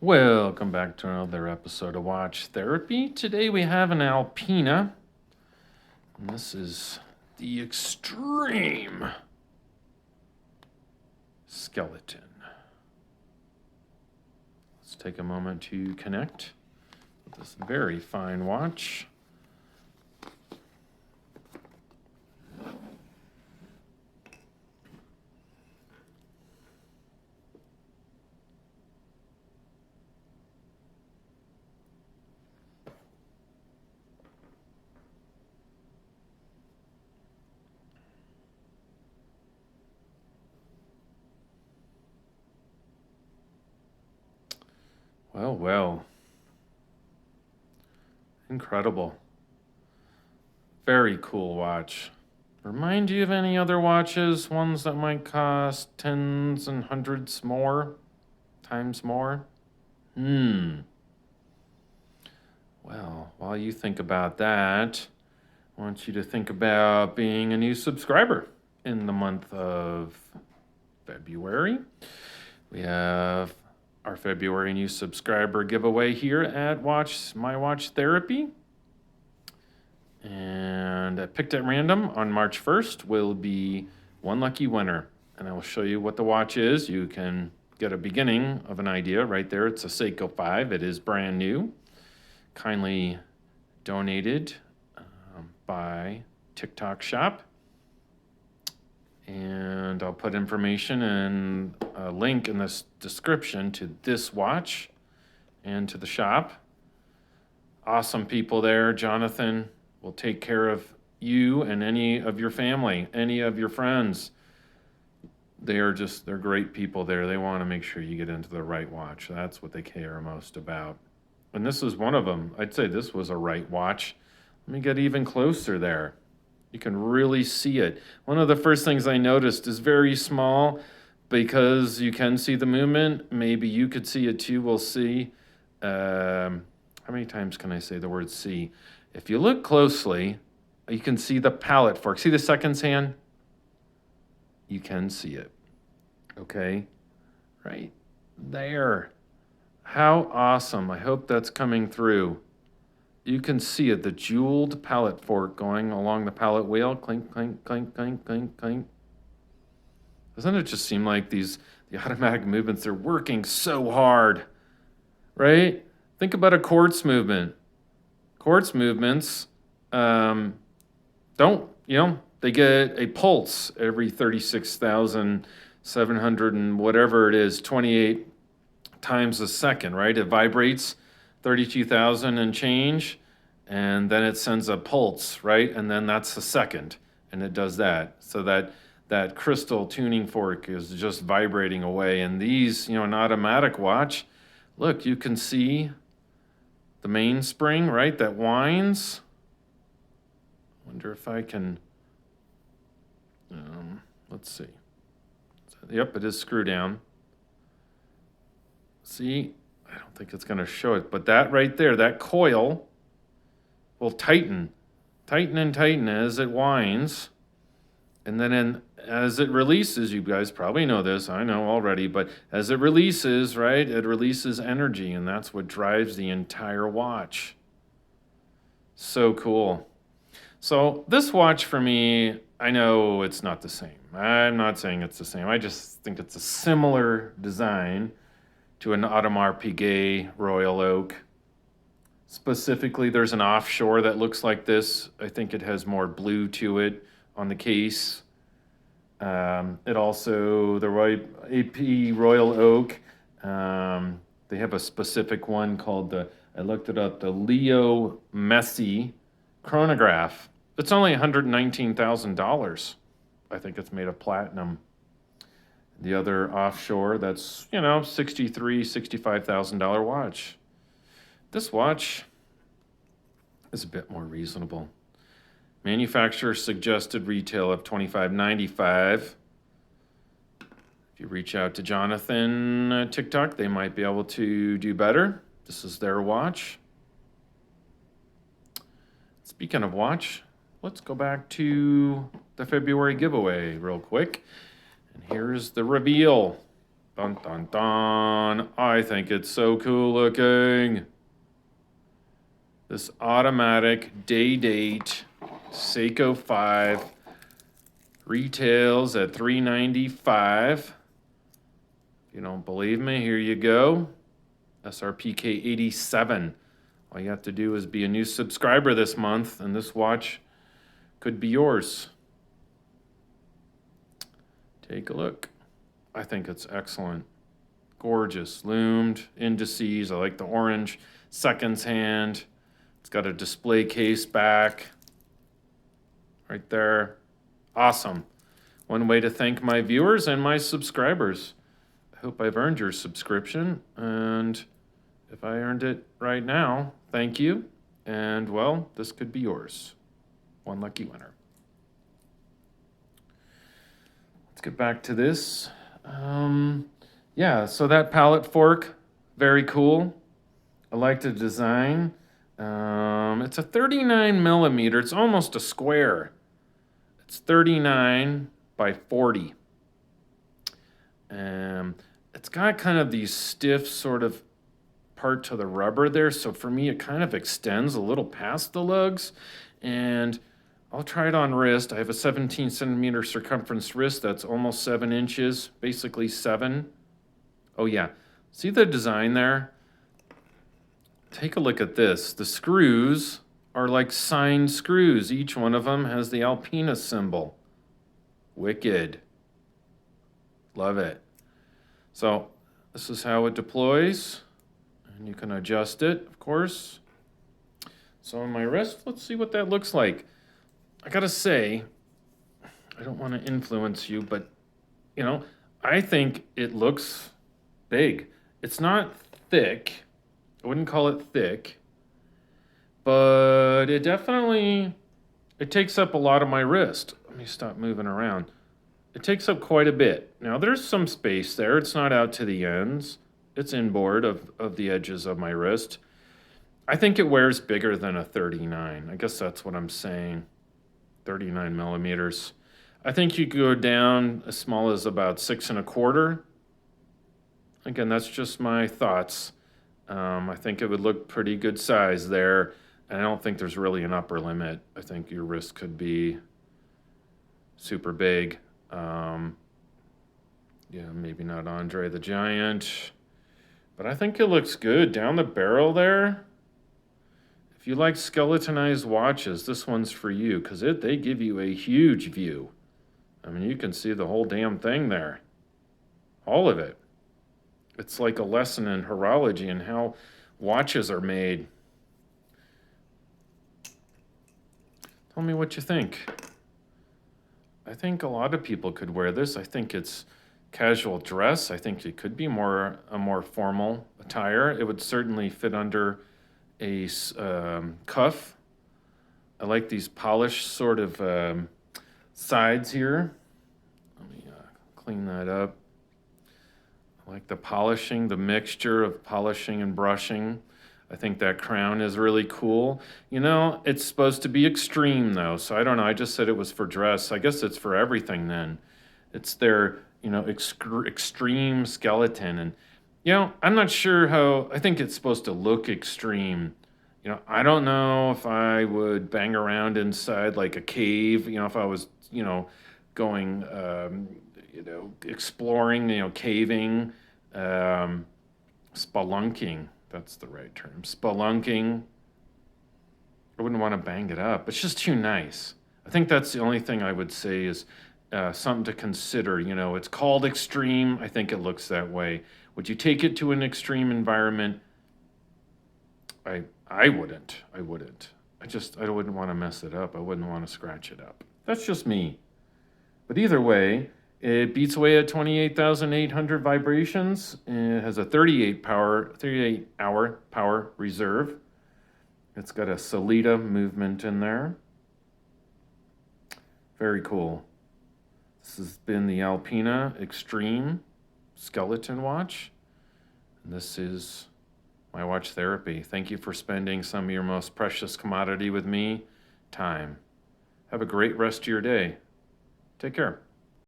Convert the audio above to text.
Welcome back to another episode of Watch Therapy. Today we have an Alpina, and this is the Extreme Skeleton. Let's take a moment to connect with this very fine watch. Well. Incredible. Very cool watch. Remind you of any other watches, ones that might cost tens and hundreds more, times more? Well, while you think about that, I want you to think about being a new subscriber in the month of February. We have our February new subscriber giveaway here at My Watch Therapy. And I picked at random on March 1st will be one lucky winner. And I will show you what the watch is. You can get a beginning of an idea right there. It's a Seiko 5. It is brand new. Kindly donated by TikTok Shop. And I'll put information and a link in this description to this watch and to the shop. Awesome people there. Jonathan will take care of you and any of your family, any of your friends. They're great people there. They want to make sure you get into the right watch. That's what they care most about. And this is one of them. I'd say this was a right watch. Let me get even closer there. You can really see it. One of the first things I noticed is very small because you can see the movement. Maybe you could see it too. We'll see. How many times can I say the word see? If you look closely, you can see the pallet fork. See the seconds hand? You can see it. Okay? Right there. How awesome. I hope that's coming through. You can see it, the jeweled pallet fork going along the pallet wheel. Clink, clink, clink, clink, clink, clink. Doesn't it just seem like the automatic movements, they're working so hard, right? Think about a quartz movement. Quartz movements they get a pulse every 36,700 and whatever it is, 28 times a second, right? It vibrates 32,000 and change, and then it sends a pulse, right? And then that's a second, and it does that. So that crystal tuning fork is just vibrating away. And these, an automatic watch, look, you can see the mainspring, right, that winds. Wonder if I can, let's see. Yep, it is screw down. See? I don't think it's going to show it, but that right there, that coil will tighten and tighten as it winds. And then as it releases, you guys probably know this, I know already, but as it releases, right, it releases energy, and that's what drives the entire watch. So cool. So this watch for me, I know it's not the same. I'm not saying it's the same. I just think it's a similar design to an Audemars Piguet Royal Oak. Specifically, there's an offshore that looks like this. I think it has more blue to it on the case. It also, the AP Royal Oak, they have a specific one called I looked it up, the Leo Messi chronograph. It's only $119,000. I think it's made of platinum. The other offshore, that's, $63,000, $65,000 watch. This watch is a bit more reasonable. Manufacturer suggested retail of $25.95. If you reach out to Jonathan TikTok, they might be able to do better. This is their watch. Speaking of watch, let's go back to the February giveaway real quick. And here's the reveal. Dun, dun, dun. I think it's so cool looking. This automatic day date Seiko 5 retails at $395. If you don't believe me, here you go. SRPK 87. All you have to do is be a new subscriber this month, and this watch could be yours. Take a look. I think it's excellent. Gorgeous, loomed, indices. I like the orange, seconds hand. It's got a display case back right there. Awesome. One way to thank my viewers and my subscribers. I hope I've earned your subscription, and if I earned it right now, thank you. And well, this could be yours. One lucky winner. Let's get back to this. Yeah, so that palette fork, very cool. I like the design. It's a 39 millimeter. It's almost a square. It's 39 by 40. It's got kind of these stiff sort of part to the rubber there. So for me, it kind of extends a little past the lugs. And I'll try it on wrist. I have a 17 centimeter circumference wrist. That's almost 7 inches, basically 7. Oh yeah, see the design there? Take a look at this. The screws are like signed screws. Each one of them has the Alpina symbol. Wicked. Love it. So this is how it deploys. And you can adjust it, of course. So on my wrist, let's see what that looks like. I gotta say, I don't want to influence you, but, you know, I think it looks big. It's not thick. I wouldn't call it thick, but it takes up a lot of my wrist. Let me stop moving around. It takes up quite a bit. Now there's some space there. It's not out to the ends. It's inboard of the edges of my wrist. I think it wears bigger than a 39. I guess that's what I'm saying. 39 millimeters. I think you could go down as small as about 6 1/4. Again, that's just my thoughts. I think it would look pretty good size there. And I don't think there's really an upper limit. I think your wrist could be super big. Yeah, maybe not Andre the Giant. But I think it looks good. Down the barrel there. If you like skeletonized watches, this one's for you. Because they give you a huge view. I mean, you can see the whole damn thing there. All of it. It's like a lesson in horology and how watches are made. Tell me what you think. I think a lot of people could wear this. I think it's casual dress. I think it could be a more formal attire. It would certainly fit under a cuff. I like these polished sort of sides here. Let me clean that up. I like the polishing, the mixture of polishing and brushing. I think that crown is really cool. You know, it's supposed to be extreme though, so I don't know. I just said it was for dress. I guess it's for everything then. It's their, you know, extreme skeleton. And, you know, I'm not sure how, I think it's supposed to look extreme. You know, I don't know if I would bang around inside like a cave, you know, if I was, you know, going, you know, exploring, you know, caving, spelunking. That's the right term. Spelunking. I wouldn't want to bang it up. It's just too nice. I think that's the only thing I would say is something to consider. You know, it's called extreme. I think it looks that way. Would you take it to an extreme environment? I wouldn't. I wouldn't. I wouldn't want to mess it up. I wouldn't want to scratch it up. That's just me. But either way, it beats away at 28,800 vibrations. It has a 38-hour power reserve. It's got a Solita movement in there. Very cool. This has been the Alpina Extreme Skeleton Watch. And this is my watch therapy. Thank you for spending some of your most precious commodity with me, time. Have a great rest of your day. Take care.